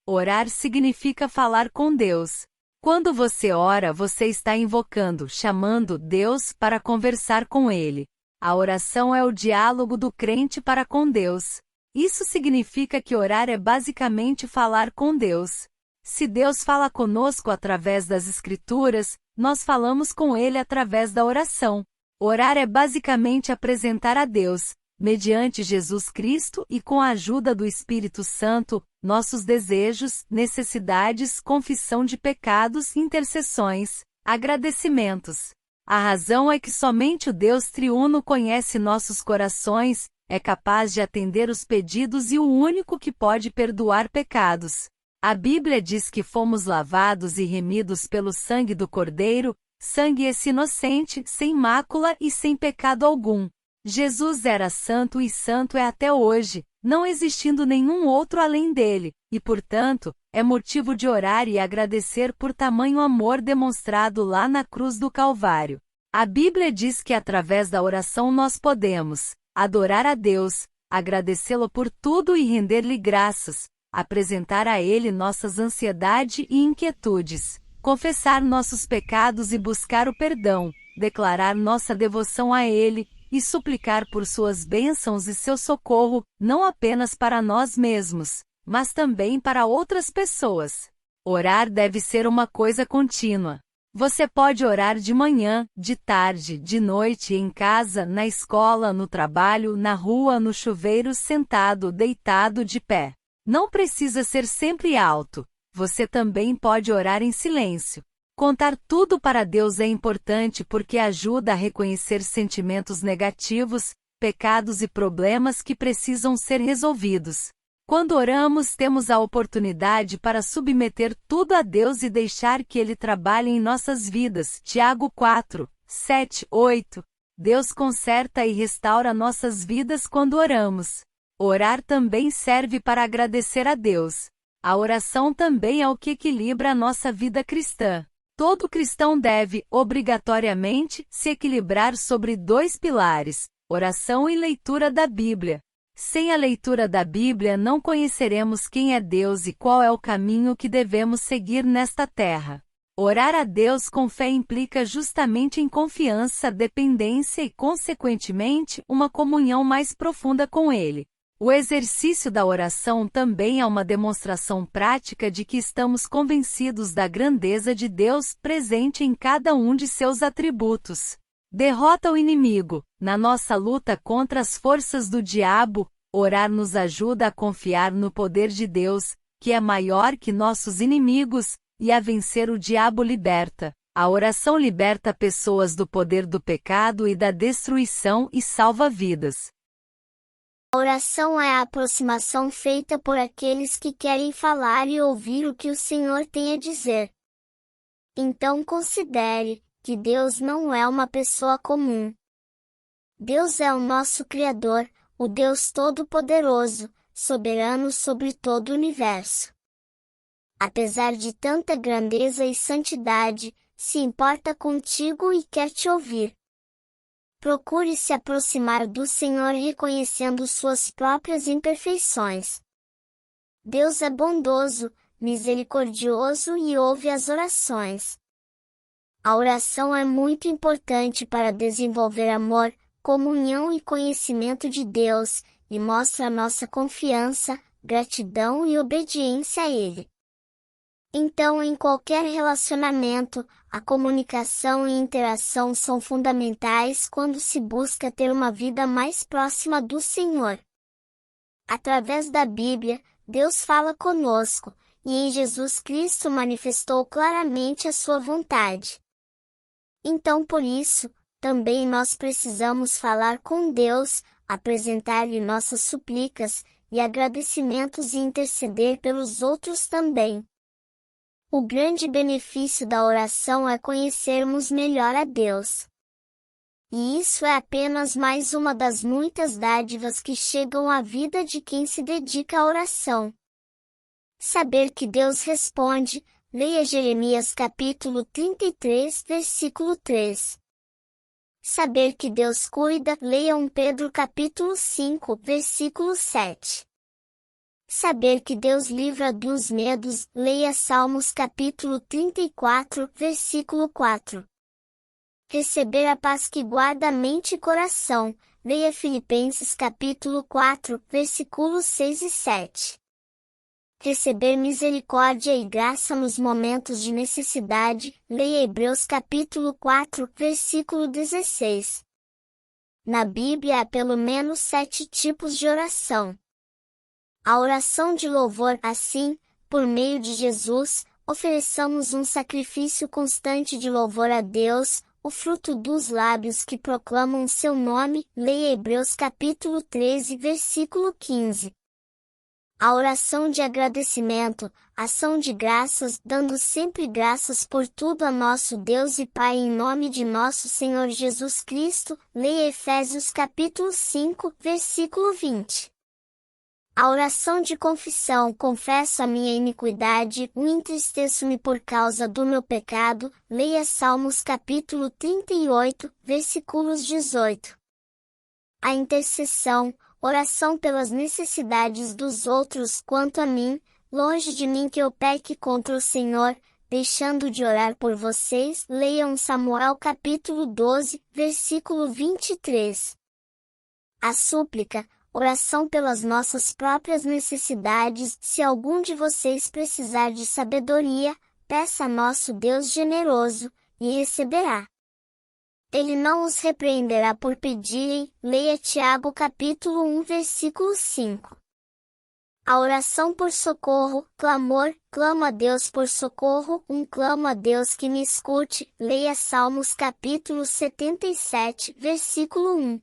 Orar significa falar com Deus. Quando você ora, você está invocando, chamando Deus para conversar com Ele. A oração é o diálogo do crente para com Deus. Isso significa que orar é basicamente falar com Deus. Se Deus fala conosco através das Escrituras, nós falamos com Ele através da oração. Orar é basicamente apresentar a Deus, mediante Jesus Cristo e com a ajuda do Espírito Santo, nossos desejos, necessidades, confissão de pecados, intercessões, agradecimentos. A razão é que somente o Deus triuno conhece nossos corações, é capaz de atender os pedidos e o único que pode perdoar pecados. A Bíblia diz que fomos lavados e remidos pelo sangue do Cordeiro, sangue esse inocente, sem mácula e sem pecado algum. Jesus era santo e santo é até hoje, não existindo nenhum outro além dele, e portanto, é motivo de orar e agradecer por tamanho amor demonstrado lá na cruz do Calvário. A Bíblia diz que através da oração nós podemos adorar a Deus, agradecê-lo por tudo e render-lhe graças, apresentar a Ele nossas ansiedades e inquietudes, confessar nossos pecados e buscar o perdão, declarar nossa devoção a Ele, e suplicar por suas bênçãos e seu socorro, não apenas para nós mesmos, mas também para outras pessoas. Orar deve ser uma coisa contínua. Você pode orar de manhã, de tarde, de noite, em casa, na escola, no trabalho, na rua, no chuveiro, sentado, deitado, de pé. Não precisa ser sempre alto. Você também pode orar em silêncio. Contar tudo para Deus é importante porque ajuda a reconhecer sentimentos negativos, pecados e problemas que precisam ser resolvidos. Quando oramos, temos a oportunidade para submeter tudo a Deus e deixar que Ele trabalhe em nossas vidas. Tiago 4, 7, 8. Deus conserta e restaura nossas vidas quando oramos. Orar também serve para agradecer a Deus. A oração também é o que equilibra a nossa vida cristã. Todo cristão deve, obrigatoriamente, se equilibrar sobre dois pilares: oração e leitura da Bíblia. Sem a leitura da Bíblia não conheceremos quem é Deus e qual é o caminho que devemos seguir nesta terra. Orar a Deus com fé implica justamente em confiança, dependência e, consequentemente, uma comunhão mais profunda com Ele. O exercício da oração também é uma demonstração prática de que estamos convencidos da grandeza de Deus presente em cada um de seus atributos. Derrota o inimigo. Na nossa luta contra as forças do diabo, orar nos ajuda a confiar no poder de Deus, que é maior que nossos inimigos, e a vencer o diabo liberta. A oração liberta pessoas do poder do pecado e da destruição e salva vidas. A oração é a aproximação feita por aqueles que querem falar e ouvir o que o Senhor tem a dizer. Então considere que Deus não é uma pessoa comum. Deus é o nosso Criador, o Deus Todo-Poderoso, soberano sobre todo o universo. Apesar de tanta grandeza e santidade, se importa contigo e quer te ouvir. Procure se aproximar do Senhor reconhecendo suas próprias imperfeições. Deus é bondoso, misericordioso e ouve as orações. A oração é muito importante para desenvolver amor, comunhão e conhecimento de Deus, e mostra nossa confiança, gratidão e obediência a Ele. Então, em qualquer relacionamento, a comunicação e interação são fundamentais quando se busca ter uma vida mais próxima do Senhor. Através da Bíblia, Deus fala conosco, e em Jesus Cristo manifestou claramente a sua vontade. Então, por isso, também nós precisamos falar com Deus, apresentar-lhe nossas súplicas e agradecimentos e interceder pelos outros também. O grande benefício da oração é conhecermos melhor a Deus. E isso é apenas mais uma das muitas dádivas que chegam à vida de quem se dedica à oração. Saber que Deus responde, leia Jeremias capítulo 33, versículo 3. Saber que Deus cuida, leia 1 Pedro capítulo 5, versículo 7. Saber que Deus livra dos medos, leia Salmos capítulo 34, versículo 4. Receber a paz que guarda a mente e coração, leia Filipenses capítulo 4, versículos 6 e 7. Receber misericórdia e graça nos momentos de necessidade, leia Hebreus capítulo 4, versículo 16. Na Bíblia há pelo menos 7 tipos de oração. A oração de louvor, assim, por meio de Jesus, ofereçamos um sacrifício constante de louvor a Deus, o fruto dos lábios que proclamam seu nome, leia Hebreus capítulo 13, versículo 15. A oração de agradecimento, ação de graças, dando sempre graças por tudo a nosso Deus e Pai em nome de nosso Senhor Jesus Cristo, leia Efésios capítulo 5, versículo 20. A oração de confissão, confesso a minha iniquidade, entristeço-me por causa do meu pecado, leia Salmos capítulo 38, versículos 18. A intercessão, oração pelas necessidades dos outros, quanto a mim, longe de mim que eu peque contra o Senhor, deixando de orar por vocês, leiam Samuel capítulo 12, versículo 23. A súplica, oração pelas nossas próprias necessidades, se algum de vocês precisar de sabedoria, peça a nosso Deus generoso, e receberá. Ele não os repreenderá por pedirem, leia Tiago capítulo 1 versículo 5. A oração por socorro, clamor, clamo a Deus por socorro, clamo a Deus que me escute, leia Salmos capítulo 77, versículo 1.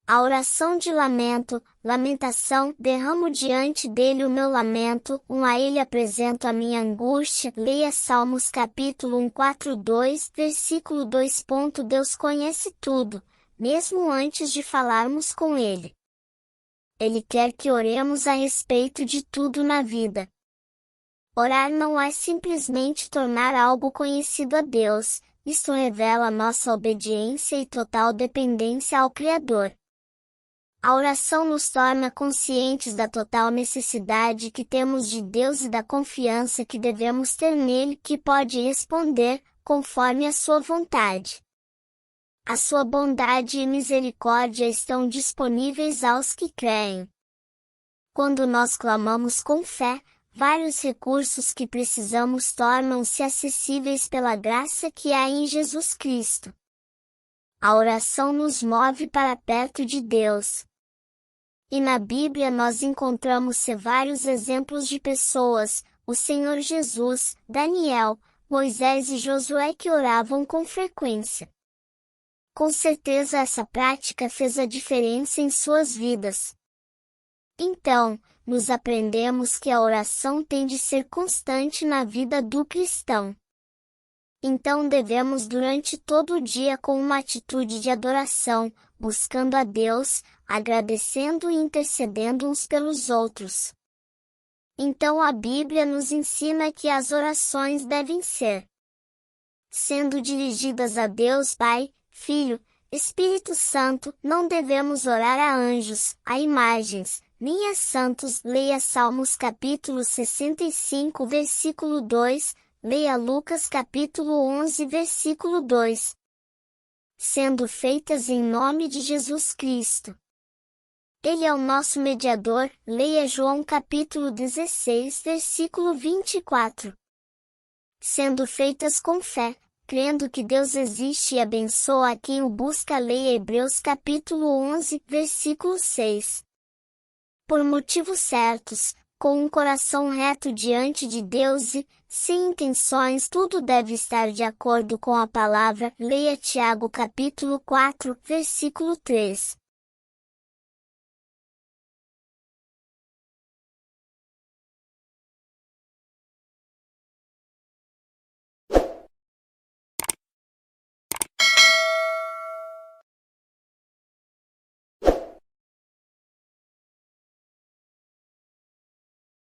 A oração de lamento, lamentação, derramo diante dele o meu lamento, a ele apresento a minha angústia, leia Salmos capítulo 1:4-2, versículo 2. Deus conhece tudo, mesmo antes de falarmos com ele. Ele quer que oremos a respeito de tudo na vida. Orar não é simplesmente tornar algo conhecido a Deus, isto revela nossa obediência e total dependência ao Criador. A oração nos torna conscientes da total necessidade que temos de Deus e da confiança que devemos ter nele, que pode responder, conforme a sua vontade. A sua bondade e misericórdia estão disponíveis aos que creem. Quando nós clamamos com fé, vários recursos que precisamos tornam-se acessíveis pela graça que há em Jesus Cristo. A oração nos move para perto de Deus. E na Bíblia nós encontramos vários exemplos de pessoas, o Senhor Jesus, Daniel, Moisés e Josué que oravam com frequência. Com certeza essa prática fez a diferença em suas vidas. Então, nos aprendemos que a oração tem de ser constante na vida do cristão. Então devemos durante todo o dia com uma atitude de adoração, buscando a Deus, agradecendo e intercedendo uns pelos outros. Então a Bíblia nos ensina que as orações devem ser sendo dirigidas a Deus Pai, Filho, Espírito Santo, não devemos orar a anjos, a imagens, nem a santos, leia Salmos capítulo 65 versículo 2, leia Lucas capítulo 11 versículo 2. Sendo feitas em nome de Jesus Cristo. Ele é o nosso mediador, leia João capítulo 16 versículo 24. Sendo feitas com fé, crendo que Deus existe e abençoa a quem o busca, leia Hebreus capítulo 11 versículo 6. Por motivos certos, com um coração reto diante de Deus e, sem intenções, tudo deve estar de acordo com a palavra, leia Tiago capítulo 4, versículo 3.